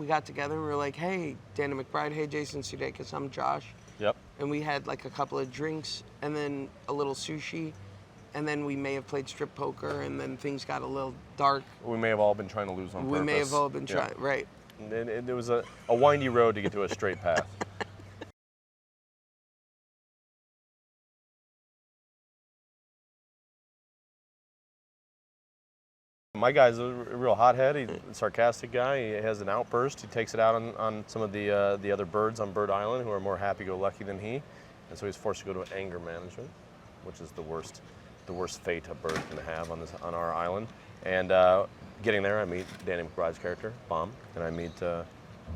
we got together and we were like, hey, Danny McBride, hey, Jason Sudeikis, I'm Josh. Yep. And we had like a couple of drinks and then a little sushi. And then we may have played strip poker, and then things got a little dark. We may have all been trying to lose on purpose. We may have all been trying, right. And it was a windy road to get to a straight path. My guy's a real hothead. He's a sarcastic guy. He has an outburst. He takes it out on some of the other birds on Bird Island who are more happy-go-lucky than he. And so he's forced to go to anger management, which is the worst fate a bird can have on our island. And getting there, I meet Danny McBride's character, Bomb, and I meet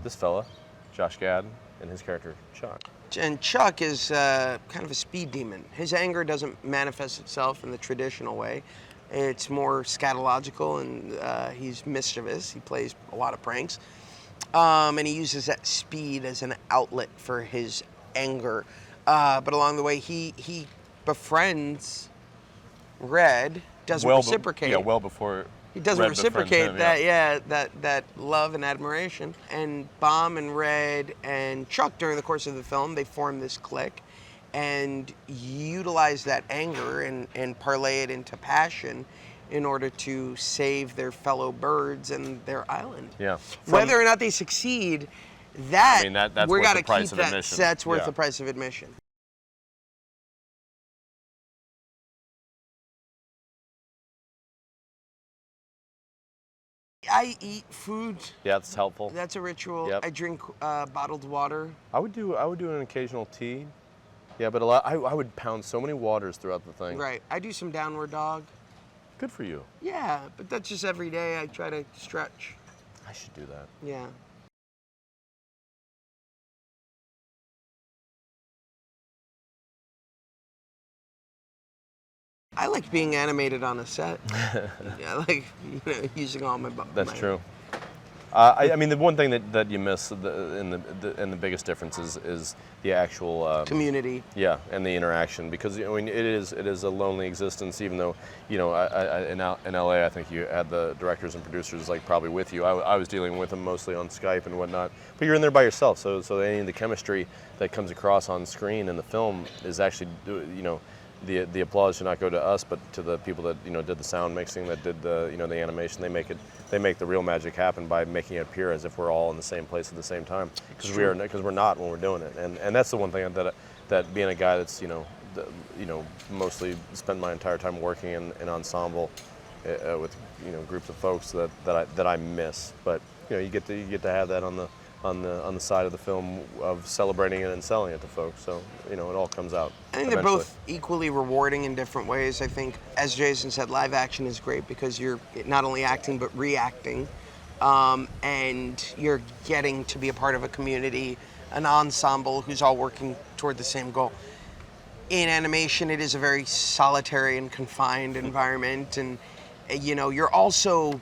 this fella, Josh Gad, and his character, Chuck. And Chuck is kind of a speed demon. His anger doesn't manifest itself in the traditional way. It's more scatological, and he's mischievous. He plays a lot of pranks. And he uses that speed as an outlet for his anger. But along the way, he befriends Red, doesn't reciprocate. Well before he doesn't Red reciprocate him, that love and admiration. And Bomb and Red and Chuck, during the course of the film, they form this clique and utilize that anger and parlay it into passion in order to save their fellow birds and their island. Yeah. Whether or not they succeed, that's we're got to keep that. That's worth the price of admission. I eat food. Yeah, it's helpful. That's a ritual. Yep. I drink bottled water. I would do an occasional tea. Yeah, but I would pound so many waters throughout the thing. Right. I do some downward dog. Good for you. Yeah, but that's just every day. I try to stretch. I should do that. Yeah. I like being animated on a set. I like using all my. That's true. I mean, the one thing that you miss and the biggest difference is the actual community. Yeah, and the interaction, because I mean it is a lonely existence. Even though in LA, I think you had the directors and producers like probably with you. I was dealing with them mostly on Skype and whatnot. But you're in there by yourself, so any of the chemistry that comes across on screen in the film is actually The applause should not go to us, but to the people that did the sound mixing, that did the the animation. They make the real magic happen by making it appear as if we're all in the same place at the same time, because we're not when we're doing it. And that's the one thing that being a guy that's mostly spent my entire time working in ensemble with groups of folks that I miss. But you get to have that on the side of the film of celebrating it and selling it to folks. So, it all comes out. I think they're both equally rewarding in different ways. I think, as Jason said, live action is great because you're not only acting but reacting, and you're getting to be a part of a community, an ensemble who's all working toward the same goal. In animation, it is a very solitary and confined environment, and you're also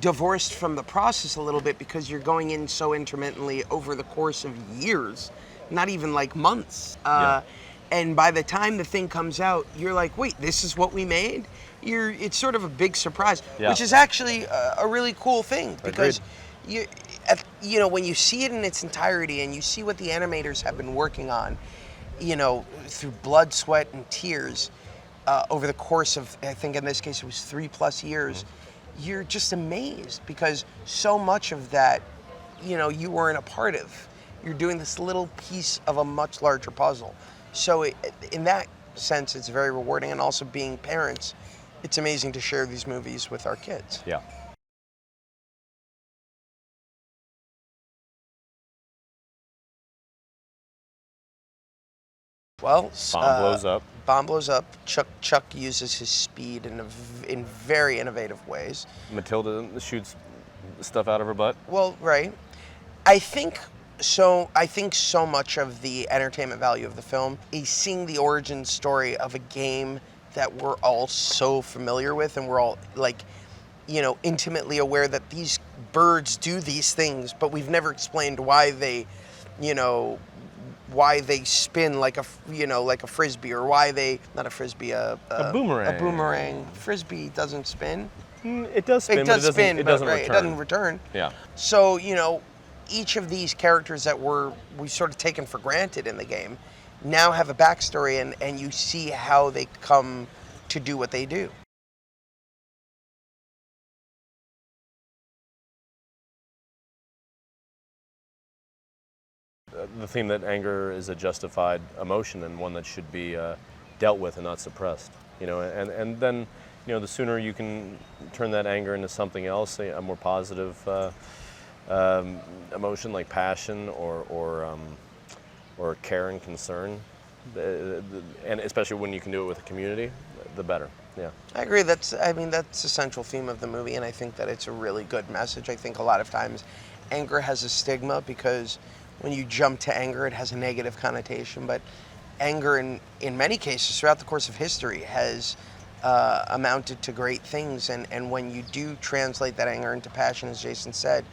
divorced from the process a little bit because you're going in so intermittently over the course of years, not even like months. And by the time the thing comes out, you're like, wait, this is what we made? It's sort of a big surprise, which is actually a really cool thing, because when you see it in its entirety and you see what the animators have been working on, through blood, sweat, and tears over the course of, I think in this case it was 3+ years. You're just amazed because so much of that, you weren't a part of. You're doing this little piece of a much larger puzzle. So in that sense, it's very rewarding. And also being parents, it's amazing to share these movies with our kids. Yeah. Well, Bomb blows up. Bomb blows up. Chuck uses his speed in very innovative ways. Matilda shoots stuff out of her butt. Well, right. I think so much of the entertainment value of the film is seeing the origin story of a game that we're all so familiar with, and we're all intimately aware that these birds do these things, but we've never explained why they spin like a frisbee, or why they, not a frisbee, a boomerang. A boomerang. Frisbee doesn't spin. It does spin. It does spin, it doesn't return. It doesn't return. Yeah. So each of these characters that we sort of taken for granted in the game now have a backstory, and you see how they come to do what they do. The theme that anger is a justified emotion and one that should be dealt with and not suppressed. And then the sooner you can turn that anger into something else, a more positive emotion like passion or care and concern, and especially when you can do it with a community, the better. Yeah. I agree. That's the central theme of the movie, and I think that it's a really good message. I think a lot of times anger has a stigma because when you jump to anger, it has a negative connotation, but anger in many cases throughout the course of history has amounted to great things, and when you do translate that anger into passion, as Jason said,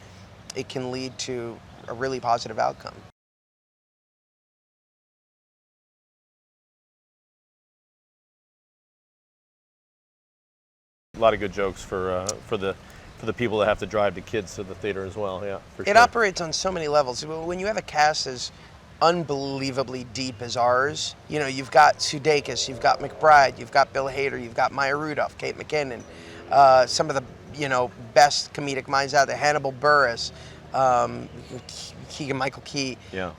it can lead to a really positive outcome. A lot of good jokes for the people that have to drive the kids to the theater as well. Yeah, for It sure. operates on so many levels. When you have a cast as unbelievably deep as ours, you've got Sudeikis, you've got McBride, you've got Bill Hader, you've got Maya Rudolph, Kate McKinnon, some of the best comedic minds out there, Hannibal Buress, Keegan-Michael Key, Yeah.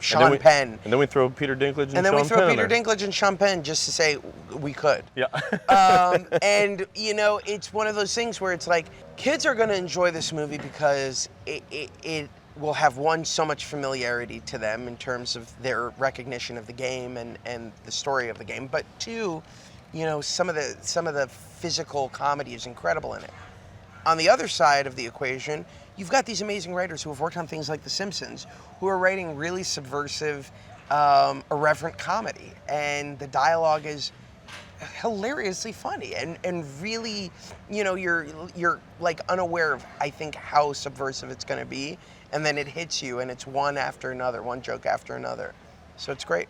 Sean Penn. And then we throw Peter Dinklage and And then Sean we throw Penn in Peter there. Dinklage and Sean Penn just to say we could. Yeah. And it's one of those things where it's like kids are going to enjoy this movie because it will have, one, so much familiarity to them in terms of their recognition of the game and the story of the game, but two, some of the physical comedy is incredible in it. On the other side of the equation, you've got these amazing writers who have worked on things like The Simpsons, who are writing really subversive, irreverent comedy, and the dialogue is hilariously funny and really, you're like unaware of, I think, how subversive it's going to be, and then it hits you, and it's one after another, one joke after another. So it's great.